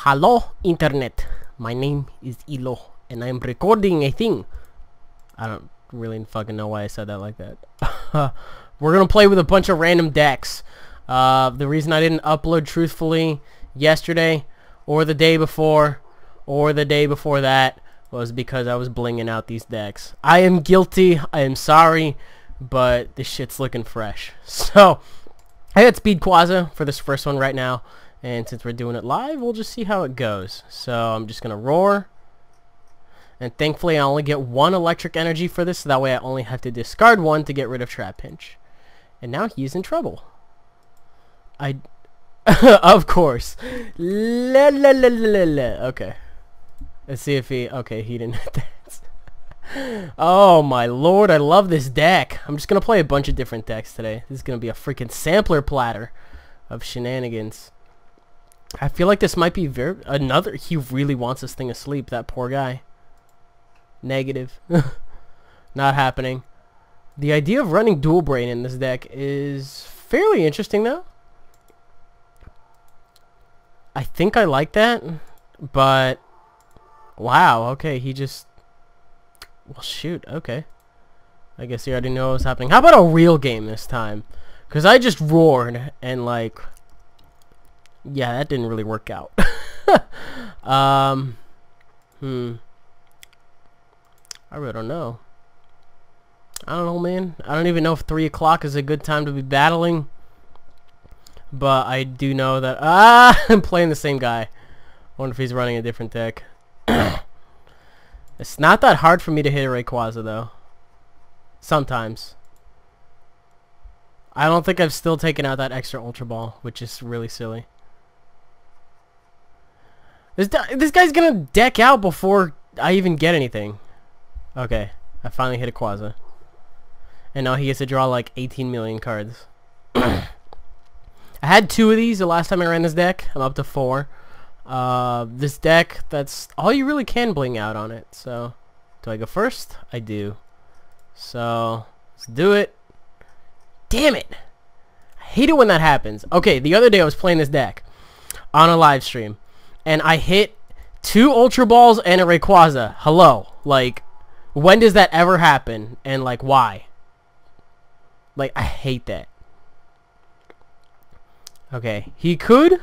Hello, Internet. My name is Ilo, and I'm recording a thing. I don't really fucking know why I said that like that. We're gonna play with a bunch of random decks. The reason I didn't upload truthfully yesterday, or the day before, or the day before that, was because I was blinging out these decks. I am guilty. I am sorry, but this shit's looking fresh. So, I got Speed Quaza for this first one right now. And since we're doing it live, we'll just see how it goes. So I'm just going to roar. And thankfully I only get one electric energy for this. So that way I only have to discard one to get rid of Trap Pinch. And now he's in trouble. Of course. La, la, la, la, la. Okay. Let's see if he... Okay, he didn't dance. Oh my lord, I love this deck. I'm just going to play a bunch of different decks today. This is going to be a freaking sampler platter of shenanigans. I feel like this might be another. He really wants this thing asleep. That poor guy. Negative. Not happening. The idea of running Dual Brain in this deck is fairly interesting, though. I think I like that, but wow. Okay, he just. Well, shoot. Okay. I guess he already knows what's happening. How about a real game this time? Because I just roared and like. Yeah, that didn't really work out. I really don't know. I don't know, man. I don't even know if 3 o'clock is a good time to be battling. But I do know that... I'm playing the same guy. I wonder if he's running a different deck. It's not that hard for me to hit a Rayquaza, though. Sometimes. I don't think I've still taken out that extra Ultra Ball, which is really silly. This guy's gonna deck out before I even get anything. Okay, I finally hit a Quaza. And now he gets to draw like 18 million cards. I had 2 of these the last time I ran this deck. I'm up to 4. This deck, that's all you really can bling out on it. So, do I go first? I do. So, let's do it. Damn it! I hate it when that happens. Okay, the other day I was playing this deck on a live stream. And I hit 2 Ultra Balls and a Rayquaza. Hello. Like, when does that ever happen? And, like, why? Like, I hate that. Okay. He could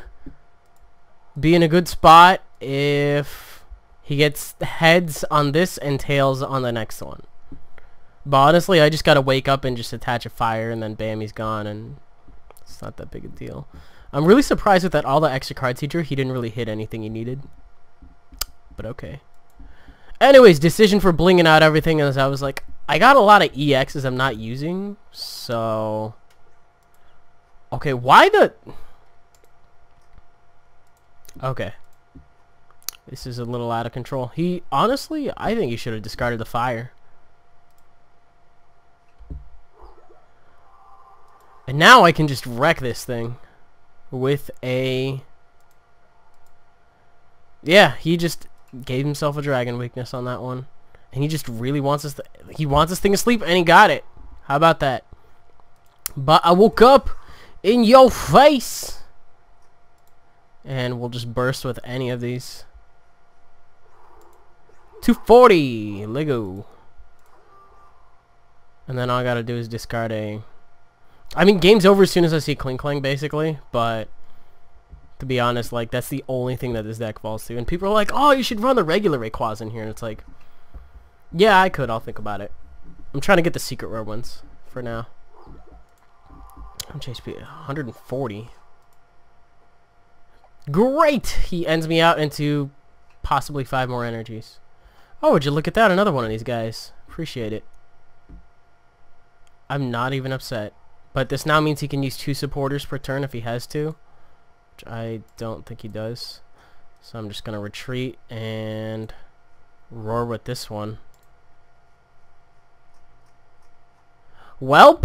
be in a good spot if he gets heads on this and tails on the next one. But honestly, I just gotta wake up and just attach a fire and then bam, he's gone. And it's not that big a deal. I'm really surprised with that all the extra cards he drew, he didn't really hit anything he needed. But okay. Anyways, decision for blinging out everything as I was like, I got a lot of EXs I'm not using, so... Okay, why the... Okay. This is a little out of control. He, honestly, I think he should have discarded the fire. And now I can just wreck this thing. With a... Yeah, he just gave himself a dragon weakness on that one. And he just really wants us to... He wants this thing asleep, and he got it. How about that? But I woke up in your face! And we'll just burst with any of these. 240! Lego. And then all I gotta do is discard a... I mean, game's over as soon as I see Kling Kling, basically, but to be honest, like, that's the only thing that this deck falls to. And people are like, oh, you should run the regular Rayquaza in here, and it's like, yeah, I could, I'll think about it. I'm trying to get the secret rare ones for now. How much HP? 140. Great! He ends me out into possibly 5 more energies. Oh, would you look at that? Another one of these guys. Appreciate it. I'm not even upset. But this now means he can use 2 supporters per turn if he has to. Which I don't think he does. So I'm just going to retreat and roar with this one. Welp.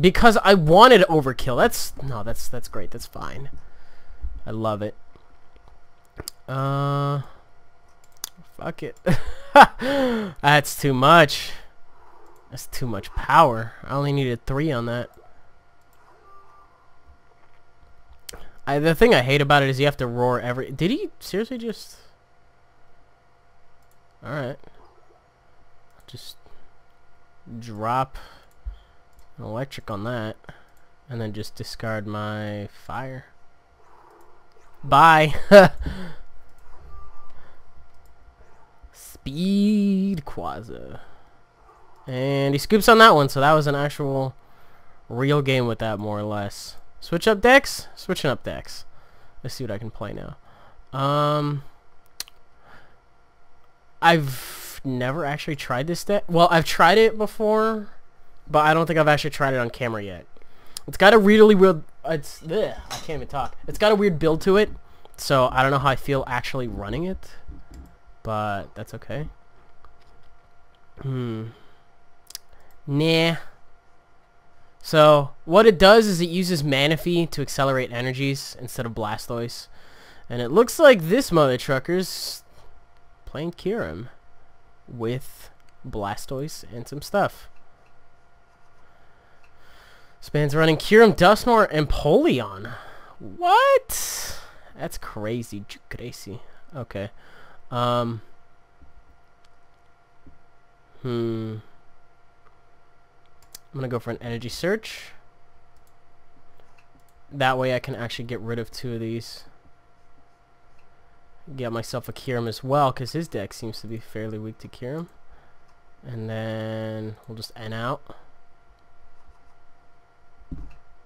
Because I wanted overkill. That's great. That's fine. I love it. Fuck it. That's too much. That's too much power. I only needed 3 on that. The thing I hate about it is you have to roar every... Did he seriously just... Alright. Just drop an electric on that. And then just discard my fire. Bye! Speed Quasar. And he scoops on that one, so that was an actual real game with that, more or less. Switch up decks? Switching up decks. Let's see what I can play now. I've never actually tried this deck. Well, I've tried it before, but I don't think I've actually tried it on camera yet. It's got a really weird... I can't even talk. It's got a weird build to it, so I don't know how I feel actually running it, but that's okay. Nah. So, what it does is it uses Manaphy to accelerate energies instead of Blastoise. And it looks like this mother trucker's playing Kyurem with Blastoise and some stuff. Span's running Kyurem, Dusknoir, and Polion. What? That's crazy. Crazy. Okay. I'm gonna go for an energy search. That way I can actually get rid of 2 of these. Get myself a Kyurem as well, because his deck seems to be fairly weak to Kyurem. And then we'll just N out.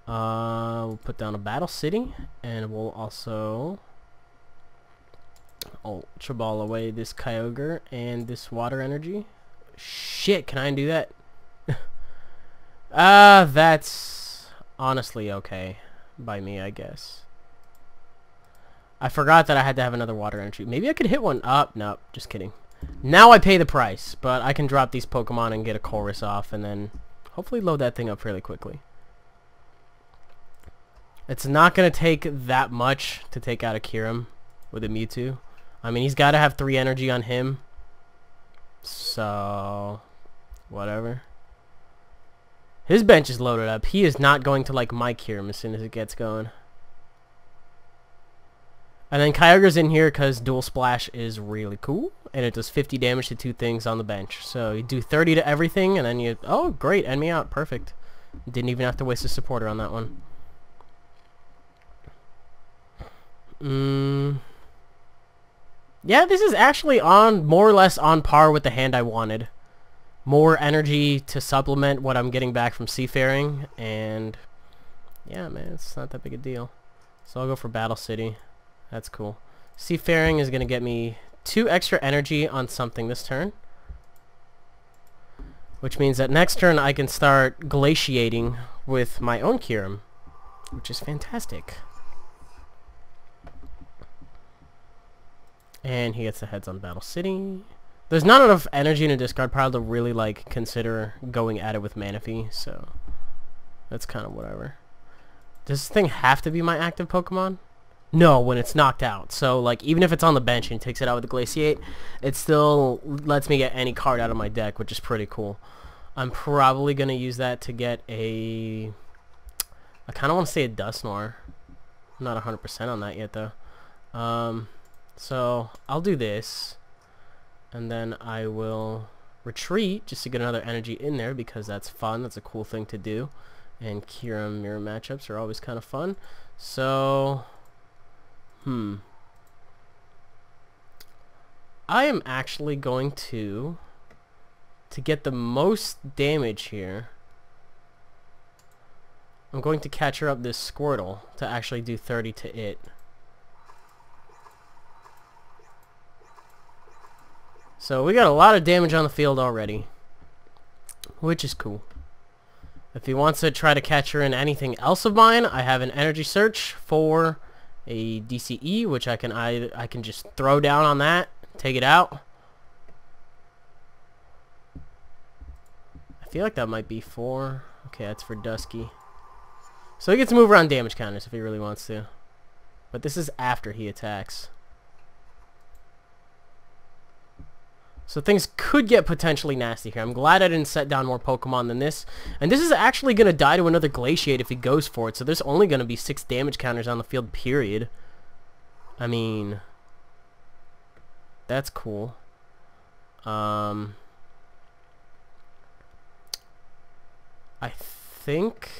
We'll put down a Battle City, and we'll also Ultra Ball away this Kyogre and this Water Energy. Shit, can I do that? That's honestly okay by me, I guess. I forgot that I had to have another Water Energy. Maybe I could hit one up. Nope, just kidding. Now I pay the price, but I can drop these Pokemon and get a chorus off, and then hopefully load that thing up fairly quickly. It's not going to take that much to take out a Kyurem with a Mewtwo. I mean, he's got to have 3 energy on him. So, whatever. His bench is loaded up. He is not going to like my Kyurem as soon as it gets going. And then Kyogre's in here because Dual Splash is really cool. And it does 50 damage to 2 things on the bench. So you do 30 to everything and then you... Oh, great. End me out. Perfect. Didn't even have to waste a supporter on that one. Yeah, this is actually on more or less on par with the hand I wanted. More energy to supplement what I'm getting back from Seafaring, and yeah, man, it's not that big a deal. So I'll go for Battle City. That's cool. Seafaring is going to get me 2 extra energy on something this turn, which means that next turn I can start glaciating with my own Kyurem, which is fantastic. And he gets the heads on Battle City. There's not enough energy in a discard pile to really like consider going at it with Manaphy, so that's kind of whatever. Does this thing have to be my active Pokemon? No, when it's knocked out. So like even if it's on the bench and takes it out with the Glaciate, it still lets me get any card out of my deck, which is pretty cool. I'm probably gonna use that to get a... I kind of want to say a Dusknoir. I'm not 100% on that yet though. So I'll do this, and then I will retreat just to get another energy in there because that's fun. That's a cool thing to do, and Kyurem mirror matchups are always kind of fun. So I am actually going to get the most damage here. I'm going to catcher up this Squirtle to actually do 30 to it. So we got a lot of damage on the field already, which is cool. If he wants to try to catcher in anything else of mine, I have an energy search for a DCE, which I can just throw down on that, take it out. I feel like that might be 4. Okay, that's for Dusky. So he gets to move around damage counters if he really wants to. But this is after he attacks. So things could get potentially nasty here. I'm glad I didn't set down more Pokemon than this. And this is actually going to die to another Glaciate if he goes for it. So there's only going to be 6 damage counters on the field, period. I mean, that's cool. I think...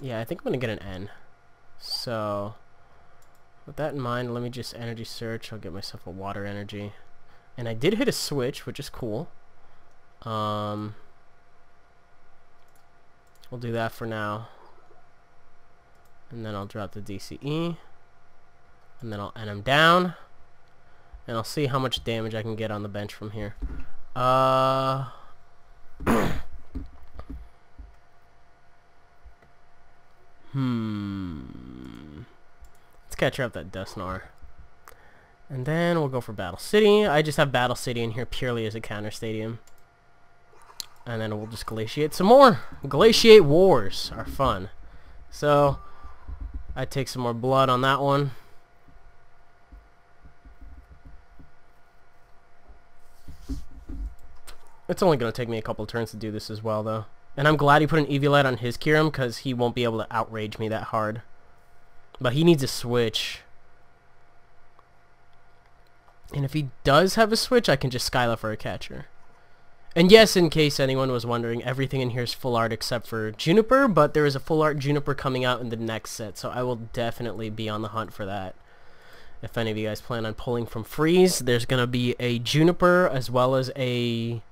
Yeah, I think I'm going to get an N. So, with that in mind, let me just energy search. I'll get myself a water energy. And I did hit a switch, which is cool. We'll do that for now. And then I'll drop the DCE. And then I'll N him down. And I'll see how much damage I can get on the bench from here. Let's catch her up that Dusknoir. And then we'll go for Battle City. I just have Battle City in here purely as a counter stadium. And then we'll just Glaciate some more. Glaciate Wars are fun. So, I take some more blood on that one. It's only going to take me a couple turns to do this as well, though. And I'm glad he put an Eviolite on his Kyurem, because he won't be able to outrage me that hard. But he needs a switch. And if he does have a switch, I can just Skyla for a catcher. And yes, in case anyone was wondering, everything in here is full art except for Juniper, but there is a full art Juniper coming out in the next set, so I will definitely be on the hunt for that. If any of you guys plan on pulling from Freeze, there's going to be a Juniper as well as a...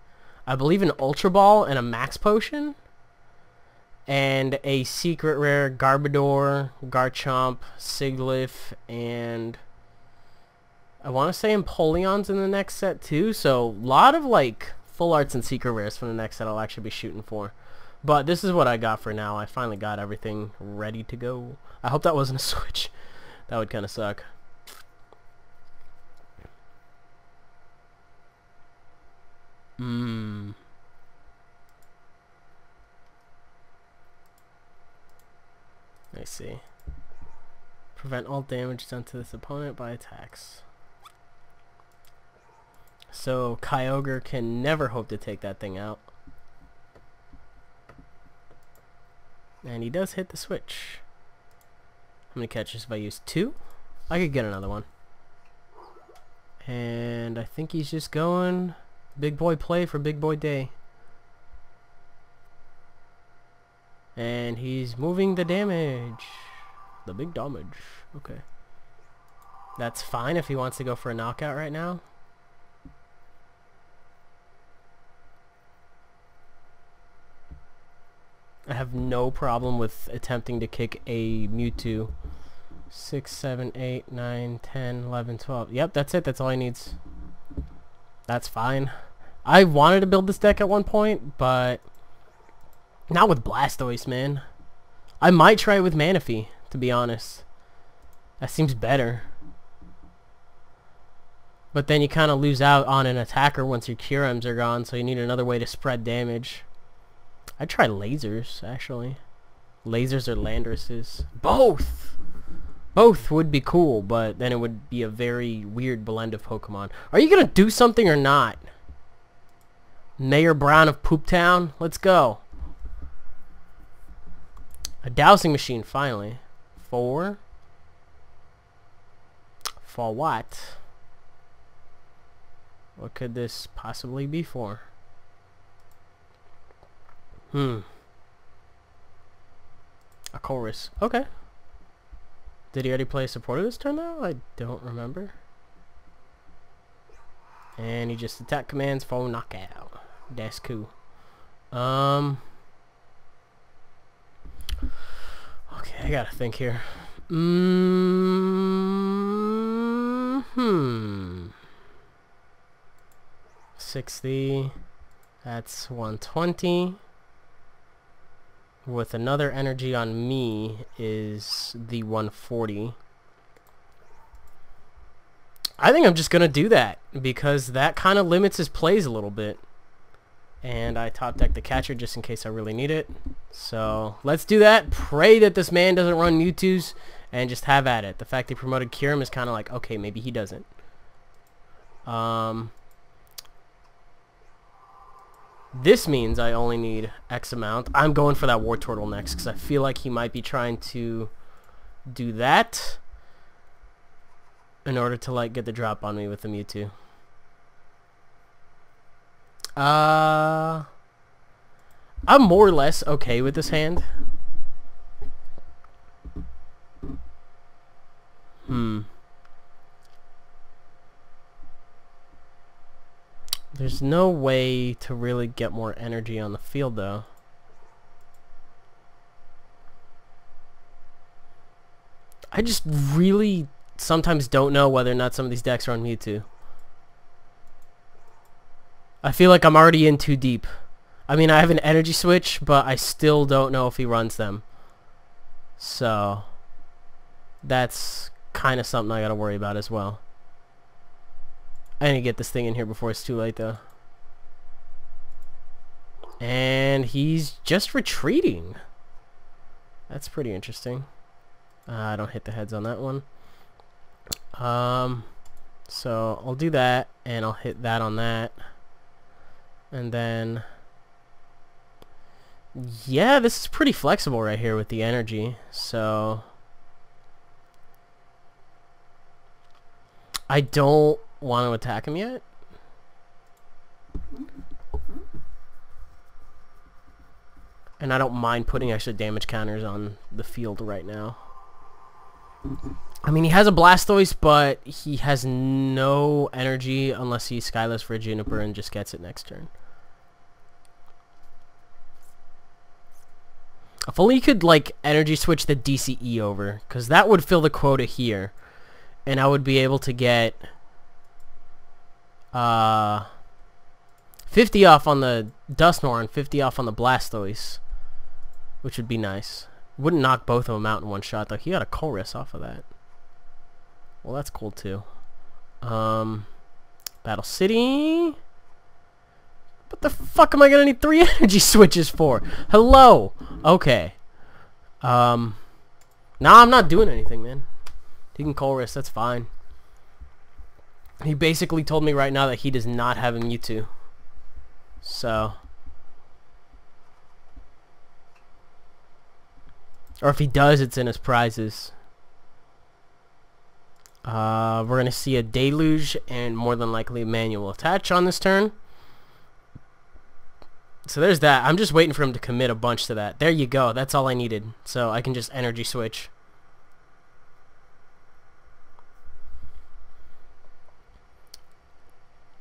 I believe an Ultra Ball and a Max Potion. And a secret rare Garbodor, Garchomp, Sigilyph, and I want to say Empoleon's in the next set too. So a lot of like full arts and secret rares from the next set I'll actually be shooting for. But this is what I got for now. I finally got everything ready to go. I hope that wasn't a switch. That would kind of suck. I see. Prevent all damage done to this opponent by attacks. So Kyogre can never hope to take that thing out. And he does hit the switch. How many catches if I use 2? I could get another one. And I think he's just going big boy play for big boy day. And he's moving the damage. The big damage. Okay. That's fine if he wants to go for a knockout right now. I have no problem with attempting to kick a Mewtwo. 6, 7, 8, 9, 10, 11, 12. Yep, that's it. That's all he needs. That's fine. I wanted to build this deck at one point, but not with Blastoise, man. I might try it with Manaphy, to be honest. That seems better. But then you kind of lose out on an attacker once your Kyurems are gone, so you need another way to spread damage. I'd try lasers, actually. Lasers or Landorus's. Both! Both would be cool, but then it would be a very weird blend of Pokemon. Are you going to do something or not? Mayor Brown of Pooptown? Let's go. A dowsing machine, finally. For what? What could this possibly be for? A chorus. Okay. Did he already play a supporter this turn though? I don't remember. And he just attack commands for knockout. That's cool. Okay, I gotta think here. 60. That's 120. With another energy on me is the 140. I think I'm just gonna do that because that kind of limits his plays a little bit. And I top deck the catcher just in case I really need it. So let's do that. Pray that this man doesn't run Mewtwo's and just have at it. The fact they promoted Kyurem is kind of like, okay, maybe he doesn't. This means I only need X amount. I'm going for that War Turtle next because I feel like he might be trying to do that in order to like get the drop on me with the Mewtwo. I'm more or less okay with this hand. There's no way to really get more energy on the field, though. I just really sometimes don't know whether or not some of these decks are on Mewtwo. I feel like I'm already in too deep. I mean, I have an energy switch, but I still don't know if he runs them. So, that's kind of something I gotta worry about as well. I need to get this thing in here before it's too late, though. And he's just retreating. That's pretty interesting. I don't hit the heads on that one. So I'll do that, and I'll hit that on that. And then... yeah, this is pretty flexible right here with the energy. So... I don't want to attack him yet. And I don't mind putting extra damage counters on the field right now. I mean, he has a Blastoise, but he has no energy unless he Skyless for a Juniper and just gets it next turn. If only you could, like, energy switch the DCE over, because that would fill the quota here. And I would be able to get 50 off on the Dusknoir and 50 off on the Blastoise, which would be nice. Wouldn't knock both of them out in one shot, though. He got a Colress off of that. Well, that's cool, too. Battle City. What the fuck am I gonna need 3 energy switches for? Hello! Okay. Nah, I'm not doing anything, man. He can Colress, that's fine. He basically told me right now that he does not have a Mewtwo. So... or if he does, it's in his prizes. We're going to see a Deluge and more than likely a Manual Attach on this turn. So there's that. I'm just waiting for him to commit a bunch to that. There you go. That's all I needed. So I can just energy switch.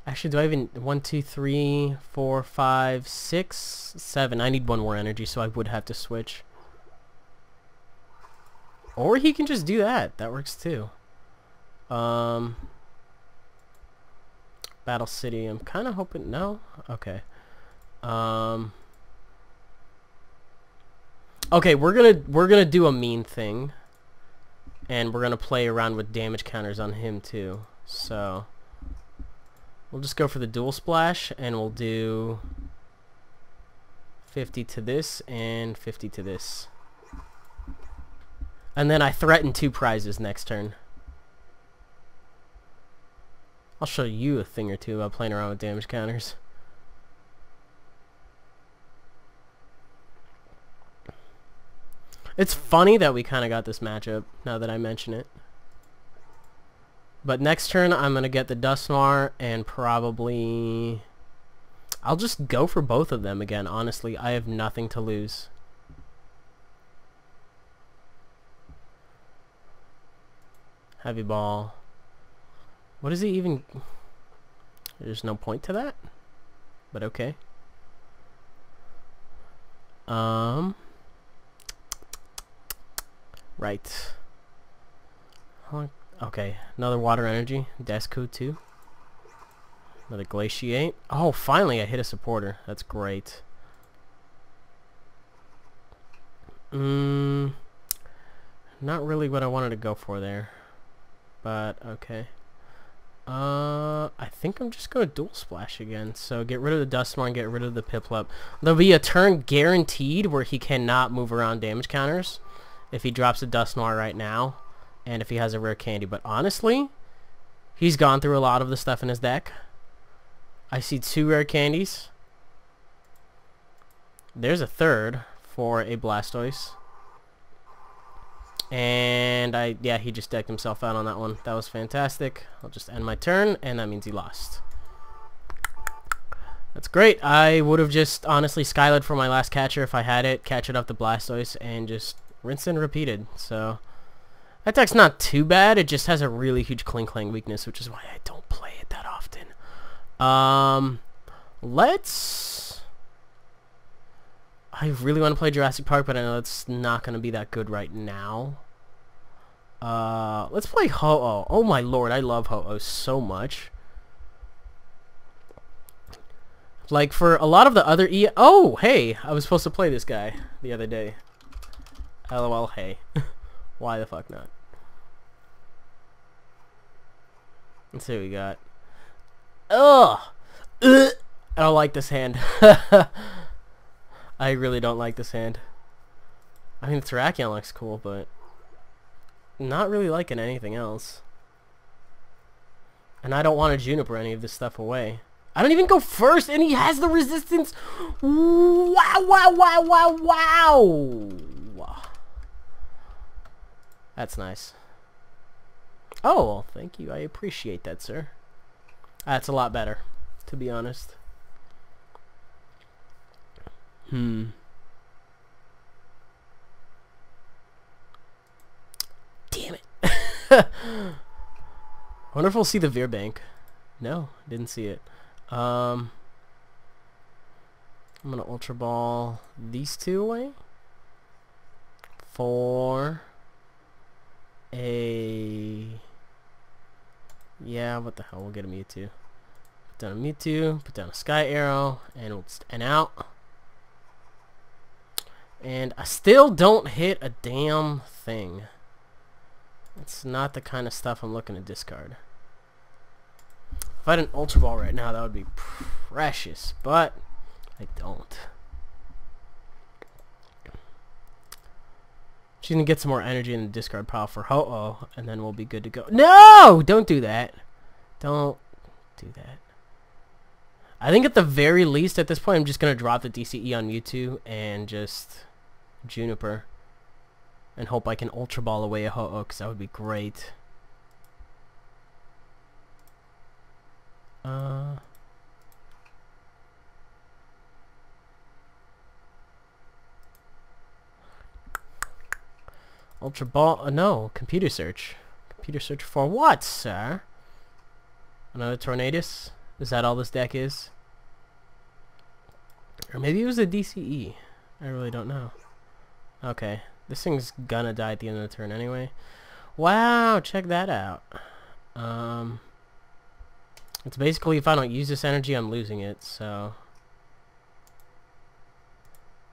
Actually, do I even... 1, 2, 3, 4, 5, 6, 7. I need one more energy, so I would have to switch. Or he can just do that. That works too. Battle City. I'm kind of hoping... no? Okay. Okay, we're gonna do a mean thing. And we're gonna play around with damage counters on him too. So... we'll just go for the dual splash, and we'll do 50 to this and 50 to this. And then I threaten 2 prizes next turn. I'll show you a thing or two about playing around with damage counters. It's funny that we kind of got this matchup, now that I mention it. But next turn, I'm going to get the Dusknoir, and probably... I'll just go for both of them again, honestly. I have nothing to lose. Heavy Ball. What is he even... there's no point to that? But okay. Right. Okay, another Water Energy. Desco too. Another Glaciate. Oh, finally I hit a supporter. That's great. Not really what I wanted to go for there. But, okay. I think I'm just going to Dual Splash again. So get rid of the Dusknoir and get rid of the Piplup. There'll be a turn guaranteed where he cannot move around damage counters. if he drops a Dust Noir right now, and if he has a rare candy. But honestly, he's gone through a lot of the stuff in his deck. I see 2 rare candies. There's a third for a Blastoise. And yeah, he just decked himself out on that one. That was fantastic. I'll just end my turn, and that means he lost. That's great. I would have just honestly Skylared for my last catcher if I had it. Catch it up the Blastoise and just rinse and repeated. So that deck's not too bad. It just has a really huge Kling weakness, which is why I don't play it that often. I really want to play Jurassic Park, but I know it's not going to be that good right now. Let's play Ho-Oh. Oh my lord, I love Ho-Oh so much. Like, for a lot of the other Oh, hey! I was supposed to play this guy the other day. LOL, hey. Why the fuck not? Let's see what we got. Ugh! I don't like this hand. I really don't like this hand. I mean, the Terrakion looks cool, but not really liking anything else. And I don't want to Juniper any of this stuff away. I don't even go first, and he has the resistance. Wow, wow, wow, wow, wow. That's nice. Oh, well, thank you. I appreciate that, sir. That's a lot better, to be honest. Damn it. I wonder if we'll see the Veerbank. No, didn't see it. I'm gonna Ultra Ball these 2 away for a... Yeah, what the hell, we'll get a Mewtwo. Put down a Mewtwo, put down a Sky Arrow, and we'll just end out. And I still don't hit a damn thing. It's not the kind of stuff I'm looking to discard. If I had an Ultra Ball right now, that would be precious, but I don't. She's gonna get some more energy in the discard pile for Ho-Oh, and then we'll be good to go. No! Don't do that. Don't do that. I think at the very least, at this point, I'm just gonna drop the DCE on Mewtwo and just Juniper. And hope I can Ultra Ball away a Ho-Oh, because that would be great. Ultra Ball, no, Computer Search. Computer Search for what, sir? Another Tornadus? Is that all this deck is? Or maybe it was a DCE. I really don't know. Okay, this thing's gonna die at the end of the turn anyway. Wow, check that out. It's basically if I don't use this energy, I'm losing it, so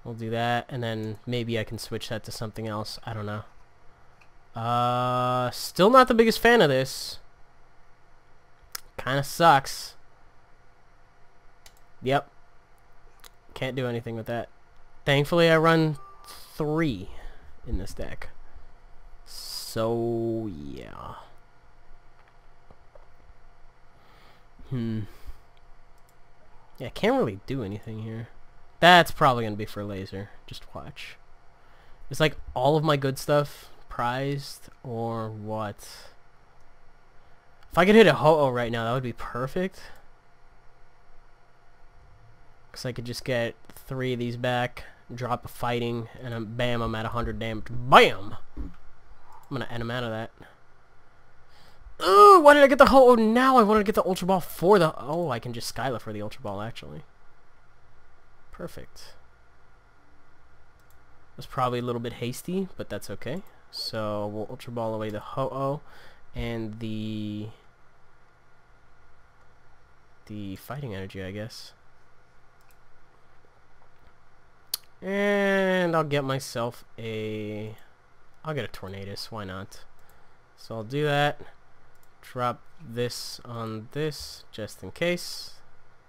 we'll do that, and then maybe I can switch that to something else. I don't know. Still not the biggest fan of this. Kinda sucks. Yep. Can't do anything with that. Thankfully, I run 3 in this deck. So, yeah. Yeah, can't really do anything here. That's probably going to be for laser. Just watch. It's like all of my good stuff prized or what? If I could hit a Ho-Oh right now, that would be perfect. Because I could just get 3 of these back, drop a fighting, and bam, I'm at 100 damage. BAM! I'm going to end him out of that. Ooh, why did I get the Ho-Oh now? I wanted to get the Ultra Ball for the... Oh, I can just Skyla for the Ultra Ball, actually. Perfect. Was probably a little bit hasty, but that's okay. So we'll Ultra Ball away the Ho-Oh and the fighting energy, I guess. And I'll get myself a... I'll get a Tornadus, why not? So I'll do that. Drop this on this, just in case.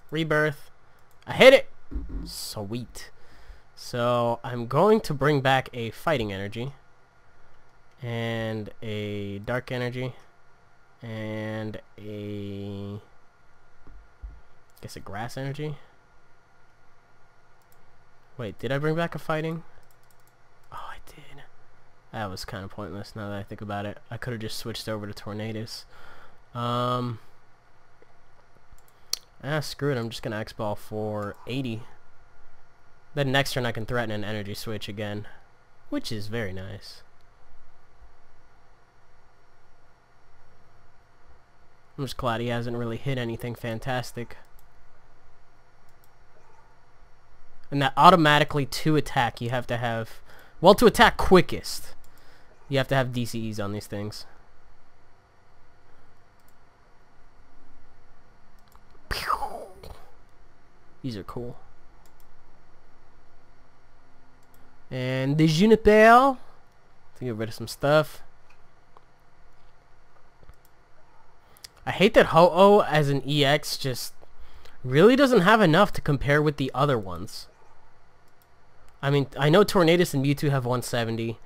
Rebirth. I hit it! Sweet. So I'm going to bring back a fighting energy. and a dark energy, and a, I guess a grass energy. Wait, did I bring back a fighting? Oh, I did. That was kind of pointless now that I think about it. I could have just switched over to Tornadus. Screw it. I'm just going to X-Ball for 80. Then next turn I can threaten an energy switch again, which is very nice. I'm just glad he hasn't really hit anything fantastic. And that automatically to attack, you have to have, well, to attack quickest, you have to have DCEs on these things. These are cool. And the Juniper, to get rid of some stuff. I hate that Ho-Oh as an EX just really doesn't have enough to compare with the other ones. I mean, I know Tornadus and Mewtwo have 170,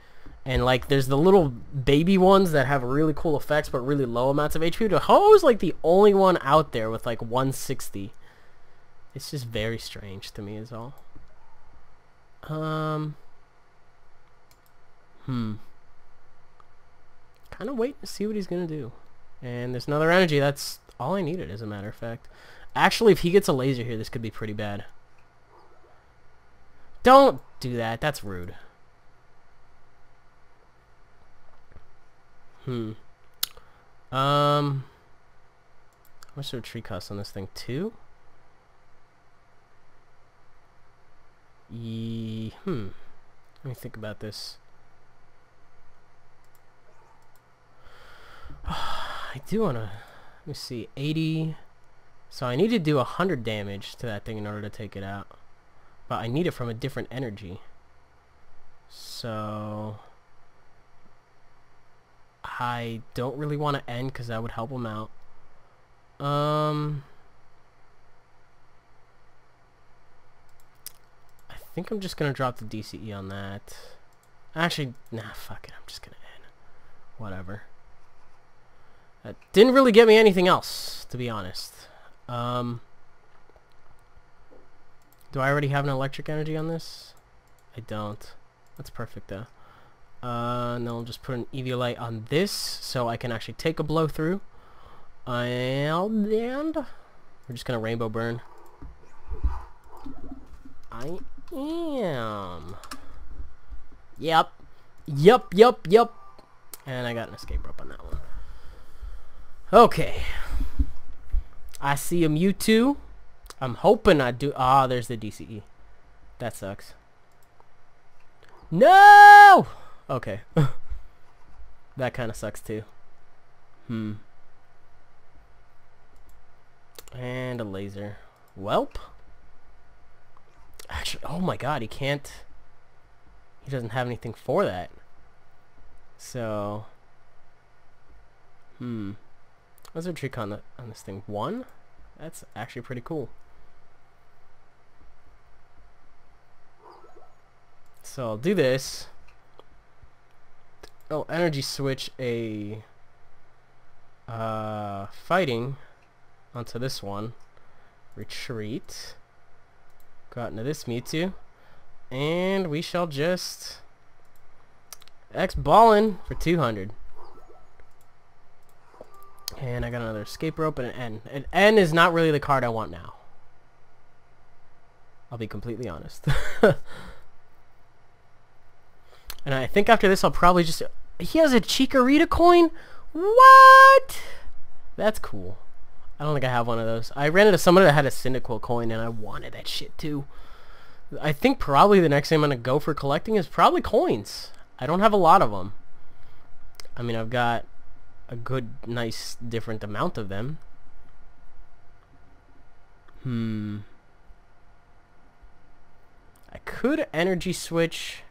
and like there's the little baby ones that have really cool effects but really low amounts of HP. But Ho-Oh is like the only one out there with like 160. It's just very strange to me is all. Kind of waiting to see what he's gonna do. And there's another energy. That's all I needed, as a matter of fact. Actually, if he gets a laser here, this could be pretty bad. Don't do that. That's rude. How much would tree cost on this thing? 2? Let me think about this. I do want to, let me see, 80. So I need to do 100 damage to that thing in order to take it out. But I need it from a different energy. So I don't really want to end because that would help him out. I think I'm just going to drop the DCE on that. Actually, nah, fuck it. I'm just going to end. Whatever. That didn't really get me anything else, to be honest. Do I already have an electric energy on this? I don't. That's perfect, though. And then I'll just put an Eviolite on this, so I can actually take a blow through. And we're just going to Rainbow Burn. I am. Yep. And I got an escape rope on that one. Okay. I see a Mewtwo. I'm hoping I do. Ah, there's the DCE. That sucks. No! Okay. That kind of sucks too. And a laser. Welp. Actually, oh my god, he can't. He doesn't have anything for that. So. What's our trick on this thing? 1? That's actually pretty cool. So I'll do this. Oh, energy switch a fighting onto this one. Retreat. Go out into this Mewtwo. And we shall just X-ballin' for 200. And I got another escape rope and an N. An N is not really the card I want now. I'll be completely honest. And I think after this I'll probably just... He has a Chikorita coin? What? That's cool. I don't think I have one of those. I ran into someone that had a Cyndaquil coin and I wanted that shit too. I think probably the next thing I'm going to go for collecting is probably coins. I don't have a lot of them. I mean, I've got a good, nice, different amount of them. I could energy switch.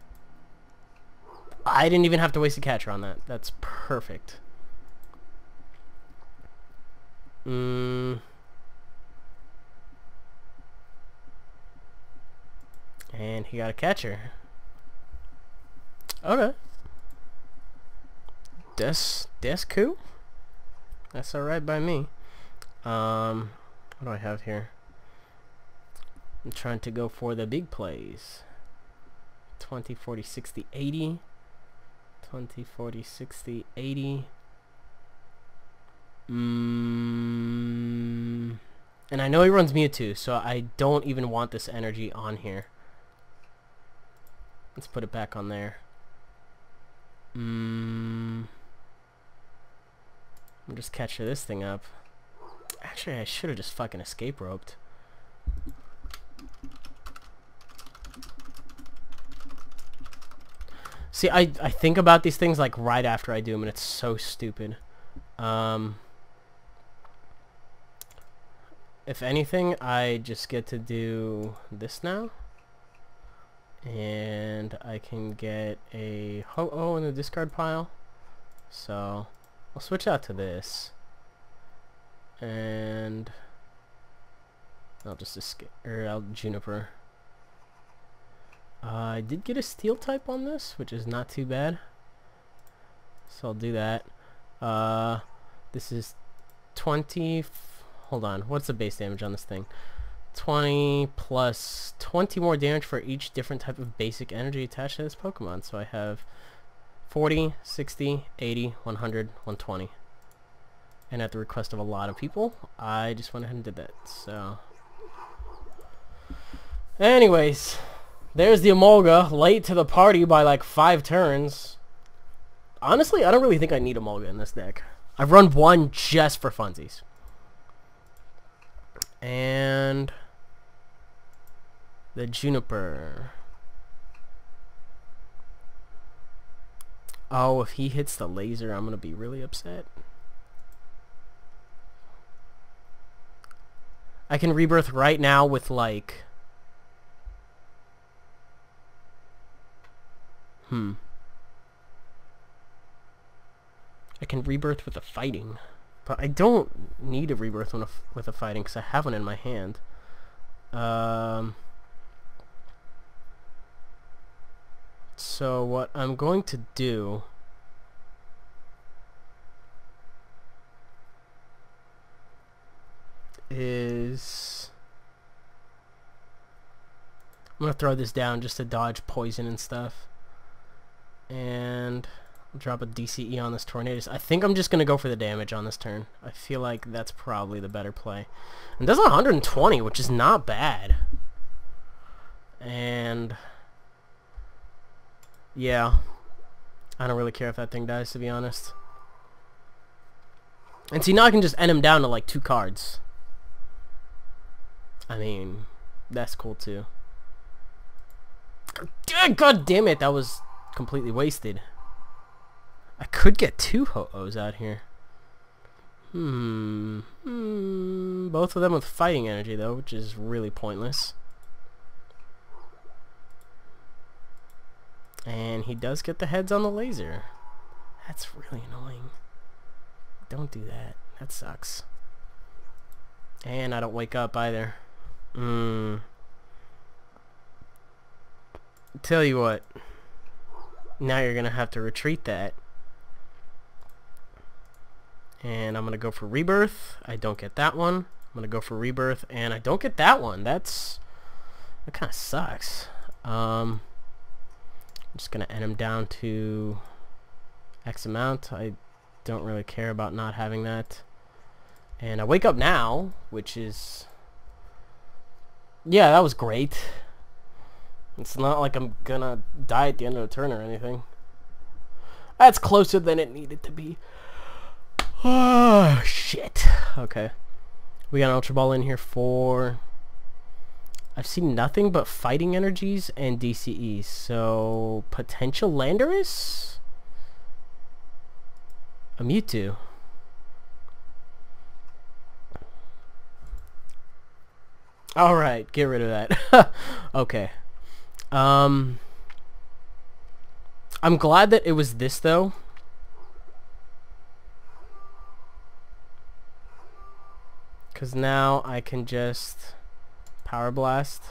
I didn't even have to waste a catcher on that. That's perfect. And he got a catcher. Okay. That's cool. That's alright by me. What do I have here? I'm trying to go for the big plays. 20, 40, 60, 80. 20, 40, 60, 80. And I know he runs Mewtwo, so I don't even want this energy on here. Let's put it back on there. I'm just catching this thing up. Actually, I should have just fucking escape roped. See, I think about these things like right after I do them, and it's so stupid. If anything, I just get to do this now. And I can get a Ho-Oh in the discard pile. So, I'll switch out to this. And I'll just escape, or I'll Juniper. I did get a steel type on this, which is not too bad. So I'll do that. This is 20. Hold on. What's the base damage on this thing? 20 plus 20 more damage for each different type of basic energy attached to this Pokemon. So I have 40, 60, 80, 100, 120. And at the request of a lot of people, I just went ahead and did that. So, anyways, there's the Emolga, late to the party by like 5 turns. Honestly, I don't really think I need Emolga in this deck. I've run one just for funsies. And the Juniper. Oh, if he hits the laser, I'm going to be really upset. I can rebirth right now with like... I can rebirth with a fighting. But I don't need a rebirth with a fighting because I have one in my hand. So what I'm going to do is I'm going to throw this down just to dodge poison and stuff. And drop a DCE on this Tornadus. I think I'm just going to go for the damage on this turn. I feel like that's probably the better play. And does 120, which is not bad. And yeah, I don't really care if that thing dies, to be honest. And see, now I can just end him down to like 2 cards. I mean, that's cool too. God damn it, that was completely wasted. I could get 2 Ho-Ohs out here. Both of them with fighting energy though, which is really pointless. And he does get the heads on the laser. That's really annoying. Don't do that. That sucks. And I don't wake up either. Tell you what. Now you're gonna have to retreat that. And I'm gonna go for rebirth. I don't get that one. I'm gonna go for rebirth, and I don't get that one. That kind of sucks. I'm just gonna end him down to X amount. I don't really care about not having that. And I wake up now, which is, yeah, that was great. It's not like I'm gonna die at the end of the turn or anything. That's closer than it needed to be. Oh, shit. Okay. We got an Ultra Ball in here for... I've seen nothing but fighting energies and DCEs. So, potential Landorus? A Mewtwo. Alright, get rid of that. Okay. I'm glad that it was this, though. Because now I can just Power Blast,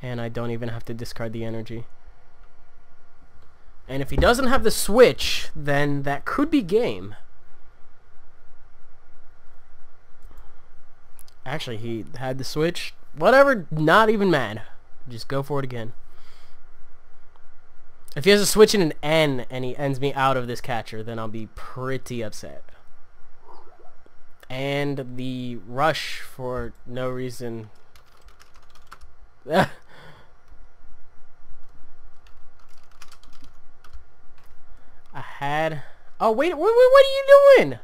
and I don't even have to discard the energy. And if he doesn't have the switch, then that could be game. Actually, he had the switch. Whatever, not even mad. Just go for it again. If he has a switch in an N and he ends me out of this catcher, then I'll be pretty upset. And the rush for no reason. I had... Oh, wait, what are you doing?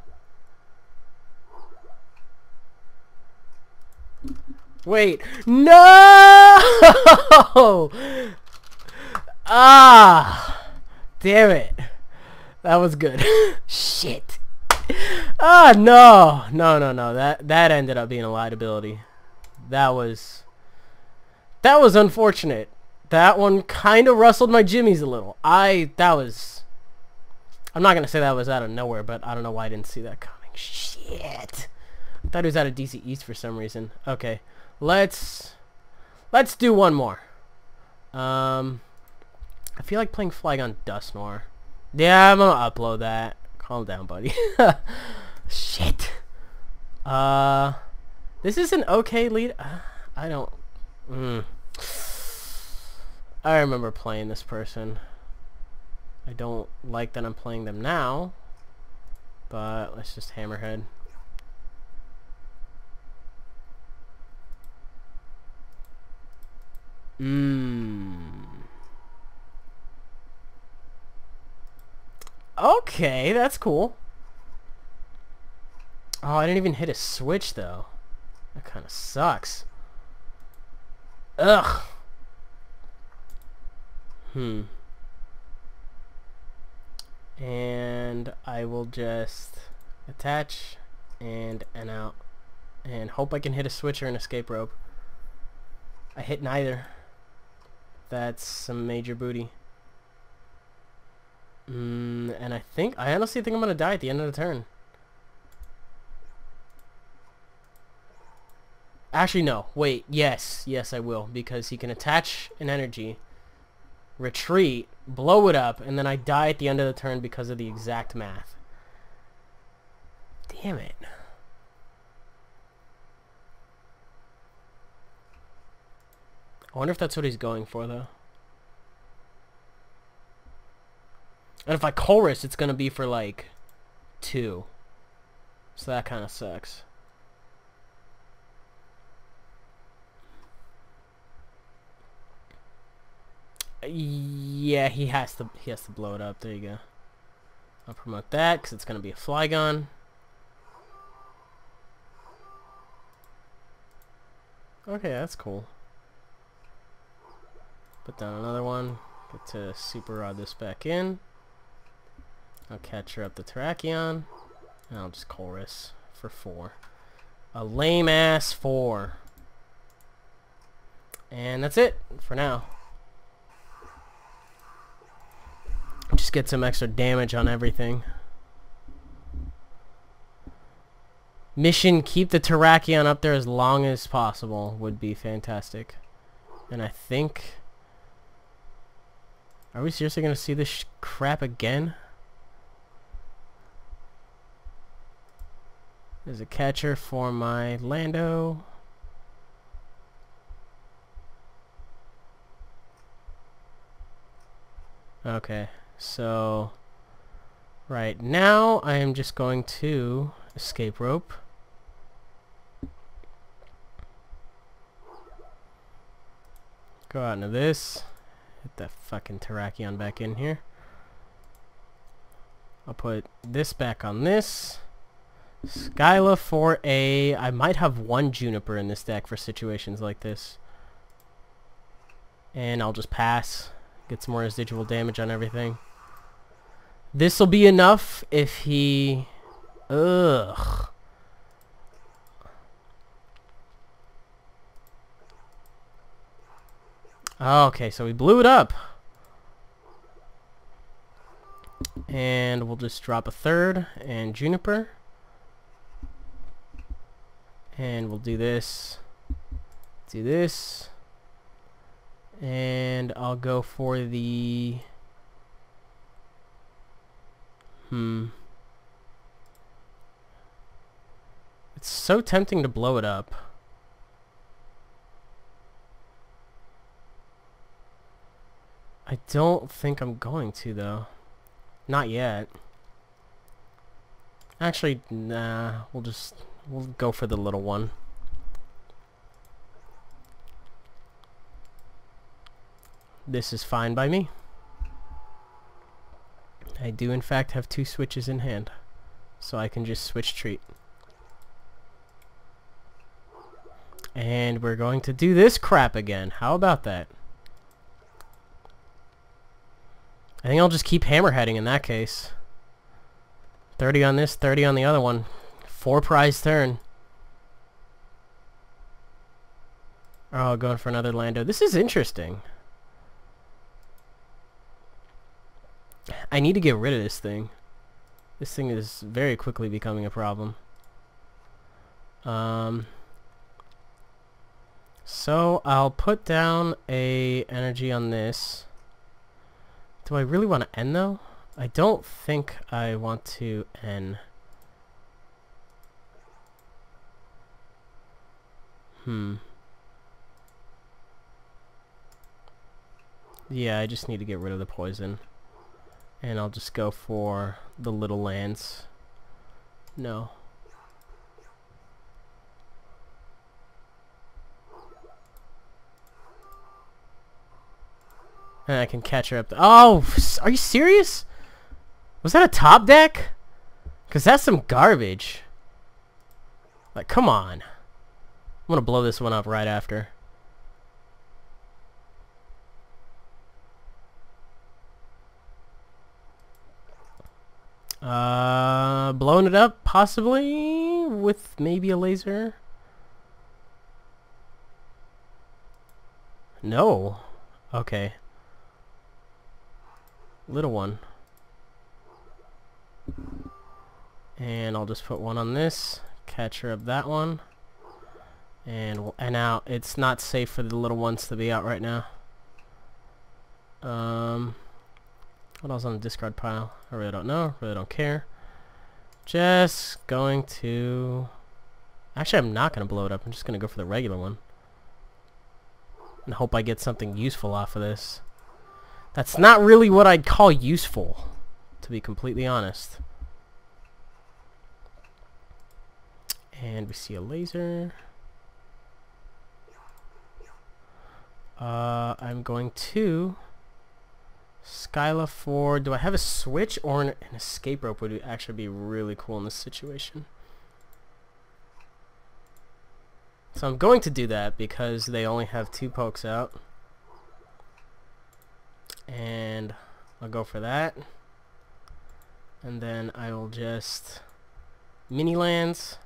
Wait, no! Ah, damn it. That was good. Shit. Ah, no. No. That ended up being a liability. That was unfortunate. That one kind of rustled my jimmies a little. I'm not going to say that was out of nowhere, but I don't know why I didn't see that coming. Shit. I thought he was out of DC East for some reason. Okay. Let's do one more. I feel like playing Flygon Dust Noir. Yeah, I'm gonna upload that. Calm down, buddy. Shit. This is an okay lead. I don't... I remember playing this person. I don't like that I'm playing them now. But let's just Hammerhead. Okay, that's cool. Oh, I didn't even hit a switch, though. That kind of sucks. Ugh. And I will just attach and out. And hope I can hit a switch or an escape rope. I hit neither. That's some major booty. And I honestly think I'm gonna die at the end of the turn. Actually, no. Wait. Yes, I will, because he can attach an energy, retreat, blow it up, and then I die at the end of the turn because of the exact math. Damn it. I wonder if that's what he's going for, though. And if I chorus, it's gonna be for like 2. So that kind of sucks. Yeah, he has to blow it up. There you go. I'll promote that because it's gonna be a Flygon. Okay, that's cool. Put down another one. Get to Super Rod this back in. I'll catcher up the Terrakion. And I'll just chorus for 4. A lame ass 4. And that's it for now. Just get some extra damage on everything. Mission, keep the Terrakion up there as long as possible would be fantastic. And I think... Are we seriously going to see this crap again? There's a catcher for my Lando. Okay, so right now I am just going to escape rope. Go out into this. Hit that fucking Terrakion back in here. I'll put this back on this. Skyla for a... I might have 1 Juniper in this deck for situations like this. And I'll just pass. Get some more residual damage on everything. This'll be enough if he... Ugh. Okay, so we blew it up. And we'll just drop a 3rd and Juniper. And we'll do this. Do this. And I'll go for the It's so tempting to blow it up. I don't think I'm going to, though. Not yet. Actually, nah. We'll go for the little one. This is fine by me. I do in fact have 2 switches in hand, so I can just switch treat. And we're going to do this crap again. How about that? I think I'll just keep hammerheading in that case. 30 on this, 30 on the other one. 4 prize turn. Oh, going for another Lando. This is interesting. I need to get rid of this thing. This thing is very quickly becoming a problem. So I'll put down a energy on this. Do I really want to end though? I don't think I want to end. Yeah, I just need to get rid of the poison. And I'll just go for the little lands. No. And I can catch her up. Oh, are you serious? Was that a top deck? Because that's some garbage. Like, come on. I'm going to blow this one up right after. Blowing it up, possibly, with maybe a laser. No. Okay. Little one. And I'll just put one on this. Catcher up that one. And we'll end out. It's not safe for the little ones to be out right now. What else on the discard pile? I really don't know. Really don't care. Just going to... Actually, I'm not going to blow it up. I'm just going to go for the regular one. And hope I get something useful off of this. That's not really what I'd call useful, to be completely honest. And we see a laser. I'm going to Skyla for... Do I have a switch or an escape rope would actually be really cool in this situation. So I'm going to do that because they only have 2 pokes out. And I'll go for that. And then I will just mini lands.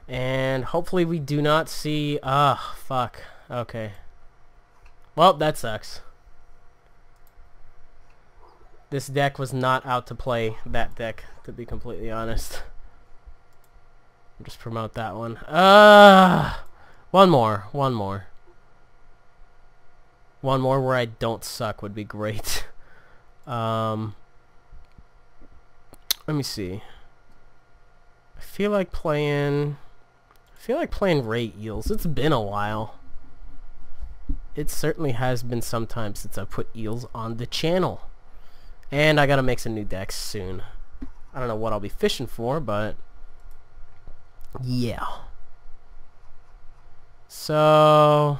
And hopefully we do not see... fuck. Okay. Well, that sucks. This deck was not out to play that deck, to be completely honest. I'll just promote that one. One more. One more where I don't suck would be great. Let me see. I feel like playing Ray Eels. It's been a while. It certainly has been some time since I put Eels on the channel. And I gotta make some new decks soon. I don't know what I'll be fishing for, but yeah. So,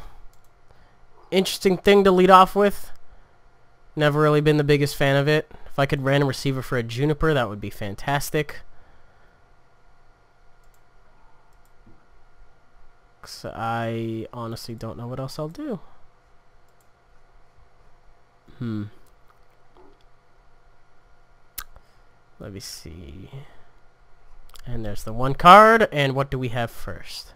interesting thing to lead off with. Never really been the biggest fan of it. If I could random receiver for a Juniper, that would be fantastic. So I honestly don't know what else I'll do. Let me see. And there's the one card. And what do we have first?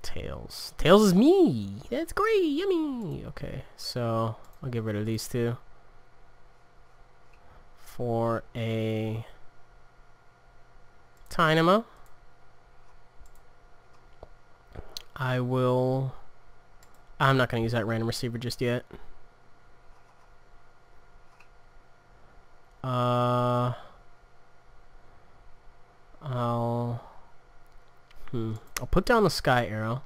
Tails. Tails is me. That's great. Yummy. Okay, so I'll get rid of these 2. For a Dynamo, I will I'm not going to use that random receiver just yet. I'll put down the sky arrow.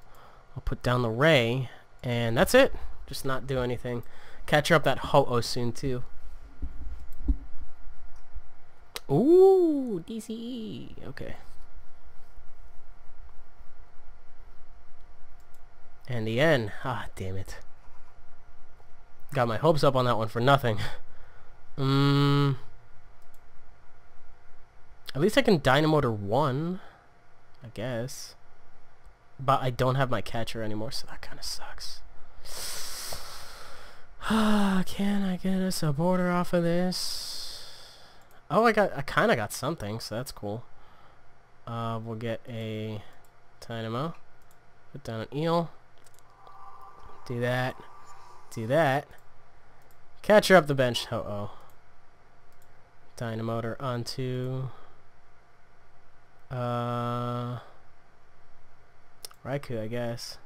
I'll put down the ray, and that's it. Just not do anything. Catch up that ho-oh soon too. Ooh, DCE. Okay. And the end. Ah, damn it. Got my hopes up on that one for nothing. At least I can Dynamotor 1, I guess. But I don't have my catcher anymore, so that kind of sucks. Can I get a supporter off of this? Oh, I kind of got something, so that's cool. We'll get a Dynamo. Put down an eel. Do that. Do that. Catcher up the bench. Oh. Dynamotor onto... Raikou, I guess.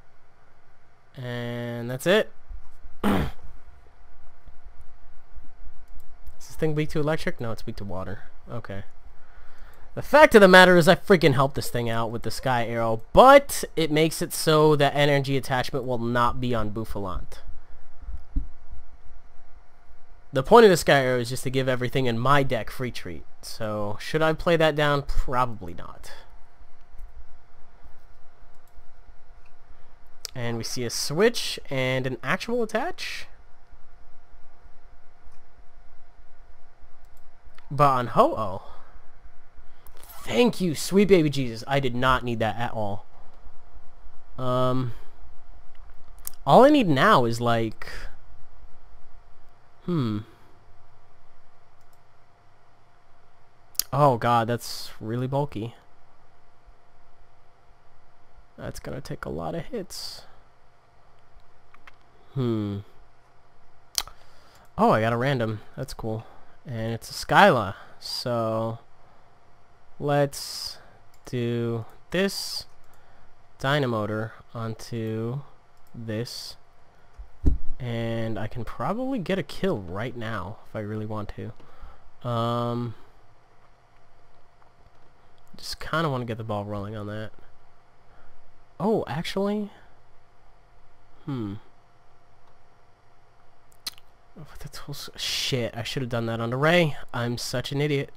And that's it. Is this thing weak to electric? No, it's weak to water. Okay. The fact of the matter is I freaking helped this thing out with the sky arrow, but it makes it so that energy attachment will not be on Bouffalant. The point of the sky arrow is just to give everything in my deck free treat. So, should I play that down? Probably not. And we see a switch and an actual attach. But on Ho-Oh. Thank you, sweet baby Jesus. I did not need that at all. All I need now is like... Oh god, that's really bulky. That's gonna take a lot of hits. Oh, I got a random. That's cool. And it's a Skyla. So let's do this Dynamotor onto this. And I can probably get a kill right now if I really want to. Just kind of want to get the ball rolling on that. Oh, actually... Shit, I should have done that on the Ray. I'm such an idiot.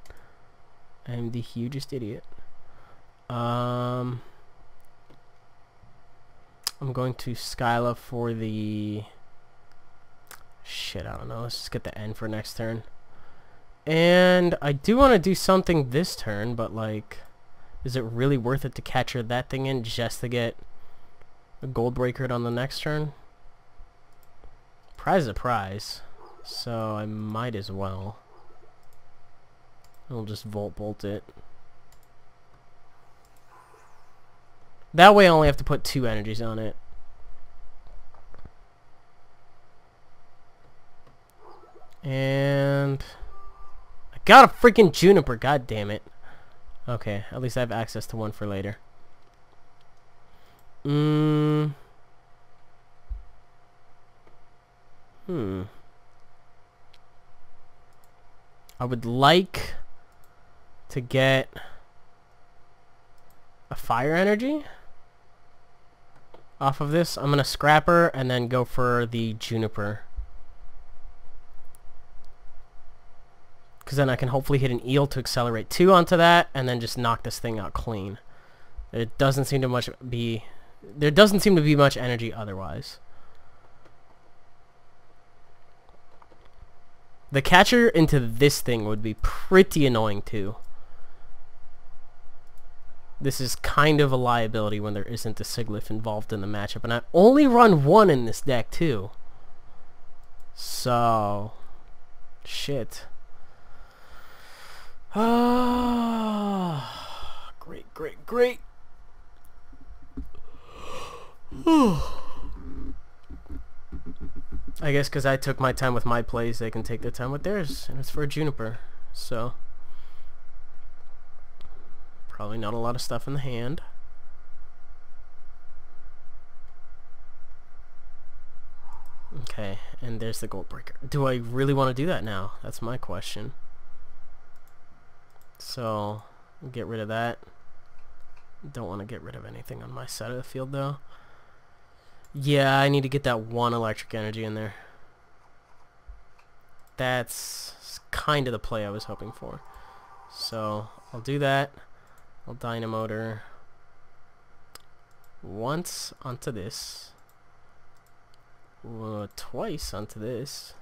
I'm the hugest idiot. I'm going to Skyla for the... Shit, I don't know. Let's just get the N for next turn. And I do want to do something this turn, but like... Is it really worth it to catcher that thing in just to get a gold breaker on the next turn? Prize is a prize, so I might as well. I'll just bolt it. That way I only have to put 2 energies on it. And I got a freaking Juniper, god damn it. Okay, at least I have access to one for later. I would like to get a fire energy off of this. I'm gonna scrap her and then go for the Juniper. Because then I can hopefully hit an eel to accelerate 2 onto that, and then just knock this thing out clean. It doesn't seem to be much energy otherwise. The catcher into this thing would be pretty annoying too. This is kind of a liability when there isn't a Sigilyph involved in the matchup, and I only run 1 in this deck too. So, shit. Ah, great. I guess because I took my time with my plays, they can take their time with theirs, and it's for a Juniper. So, probably not a lot of stuff in the hand. And there's the gold breaker. Do I really want to do that now? That's my question. So, get rid of that. Don't want to get rid of anything on my side of the field, though. Yeah, I need to get that one electric energy in there. That's kind of the play I was hoping for. So, I'll do that. I'll dynamotor once onto this. Twice onto this.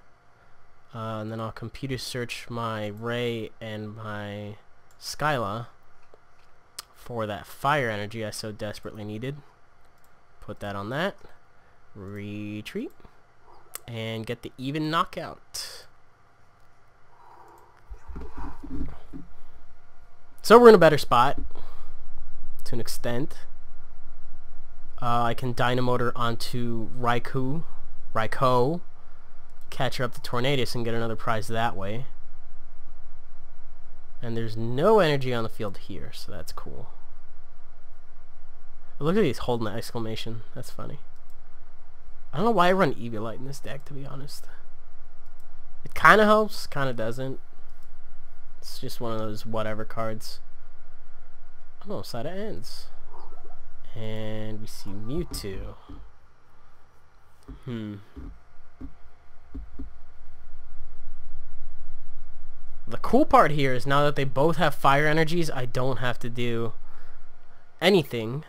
And then I'll computer search my Ray and my Skyla for that fire energy I so desperately needed. Put that on that. Retreat. And get the even knockout. So we're in a better spot. To an extent. I can dynamotor onto Raikou. Catch her up to Tornadus and get another prize that way. And there's no energy on the field here, so that's cool. Look at these holding the exclamation. That's funny. I don't know why I run Eviolite in this deck, to be honest. It kind of helps, kind of doesn't. It's just one of those whatever cards. Oh, side of ends. And we see Mewtwo. The cool part here is now that they both have fire energies, I don't have to do anything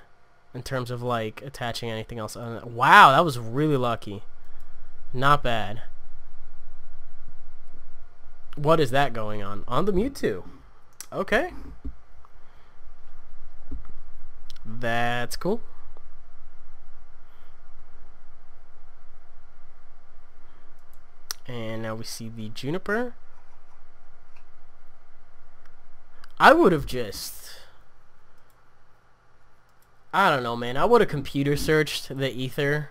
in terms of like attaching anything else. Wow, that was really lucky. Not bad. What is that going on? On the Mewtwo. Okay. That's cool. And now we see the Juniper. I would have just... I don't know, man. I would have computer searched the Ether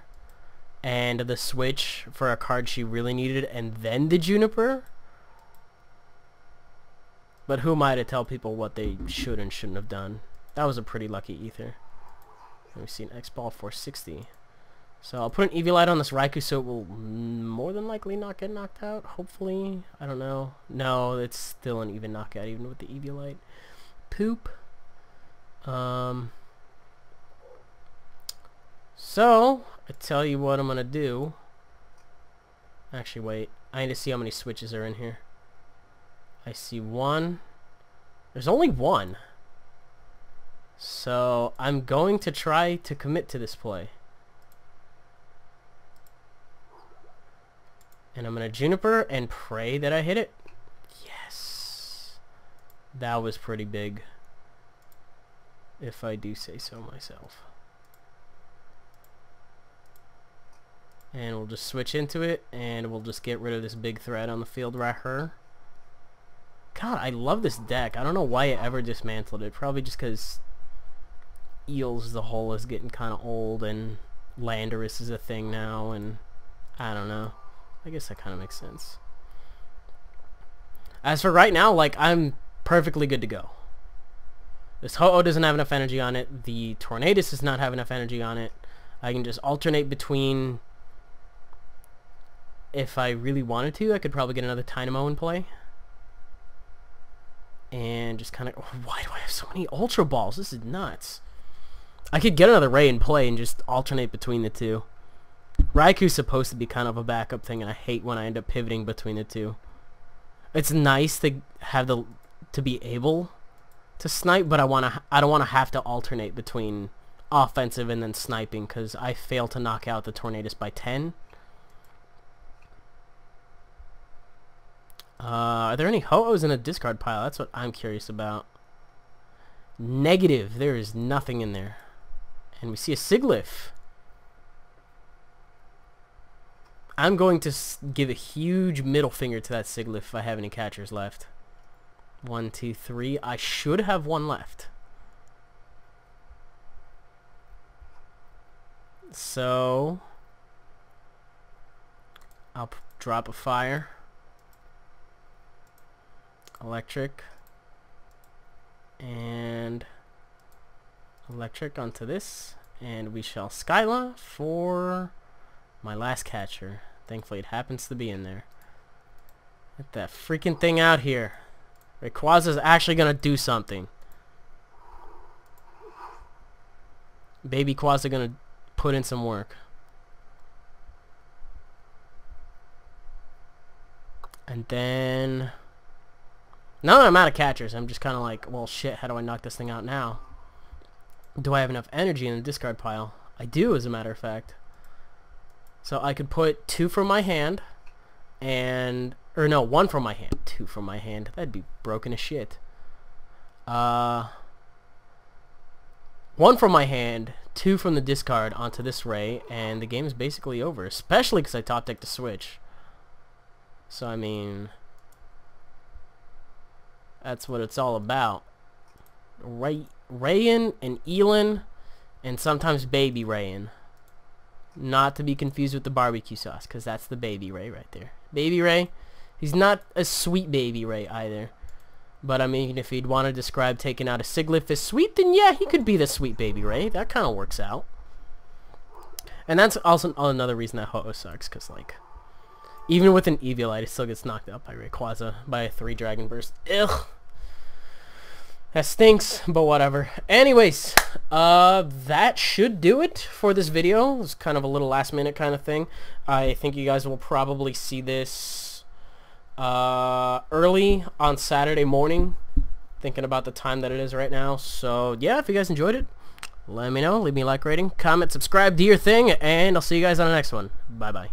and the Switch for a card she really needed and then the Juniper. But who am I to tell people what they should and shouldn't have done? That was a pretty lucky Ether. Let me see an X-Ball 460. So I'll put an Eviolite on this Raikou so it will more than likely not get knocked out. Hopefully. I don't know. No, it's still an even knockout even with the Eviolite. Poop. So, I tell you what I'm going to do. Actually, wait. I need to see how many switches are in here. I see one. There's only one. So, I'm going to try to commit to this play. And I'm going to Juniper and pray that I hit it. Yes. That was pretty big. If I do say so myself. And we'll just switch into it. And we'll just get rid of this big threat on the field right here. God, I love this deck. I don't know why I ever dismantled it. Probably just because Eels as a whole is getting kind of old. And Landorus is a thing now. And I don't know. I guess that kind of makes sense. As for right now, like, I'm perfectly good to go. This Ho-Oh doesn't have enough energy on it. The Tornadus does not have enough energy on it. I can just alternate between... If I really wanted to, I could probably get another Dynamo in play. And just kind of... Why do I have so many Ultra Balls? This is nuts. I could get another Ray in play and just alternate between the two. Raikou's supposed to be kind of a backup thing, and I hate when I end up pivoting between the two. It's nice to have to be able to snipe, but I don't want to have to alternate between offensive and then sniping, because I fail to knock out the Tornadus by 10. Are there any Ho-Ohs in a discard pile? That's what I'm curious about. Negative. There is nothing in there. And we see a Sigilyph. I'm going to give a huge middle finger to that Sigilyph if I have any catchers left. 1, 2, 3. I should have one left. So, I'll drop a fire. Electric. And electric onto this. And we shall Skyla for... my last catcher. Thankfully, it happens to be in there. Get that freaking thing out here. Rayquaza's actually gonna do something. Baby Quaza gonna put in some work. And then... now that I'm out of catchers, I'm just kind of like, well, shit, how do I knock this thing out now? Do I have enough energy in the discard pile? I do, as a matter of fact. So I could put 2 from my hand, and... or no, 1 from my hand. 2 from my hand. That'd be broken as shit. 1 from my hand, 2 from the discard onto this Ray, and the game is basically over. Especially because I top decked the Switch. So, I mean... that's what it's all about. Rayin and Elin, and sometimes Baby Rayin. Not to be confused with the barbecue sauce, because that's the Baby Ray right there. Baby Ray, he's not a sweet Baby Ray either. But I mean, if he'd want to describe taking out a Sigilyph as sweet, then yeah, he could be the sweet Baby Ray. That kind of works out. And that's also another reason that Ho-Oh sucks, because like, even with an Eviolite, it still gets knocked out by Rayquaza by a 3 Dragon Burst. Ugh. That stinks, but whatever. Anyways, that should do it for this video. It's kind of a little last minute kind of thing. I think you guys will probably see this early on Saturday morning. Thinking about the time that it is right now. So yeah, if you guys enjoyed it, let me know. Leave me a like rating, comment, subscribe, do your thing, and I'll see you guys on the next one. Bye bye.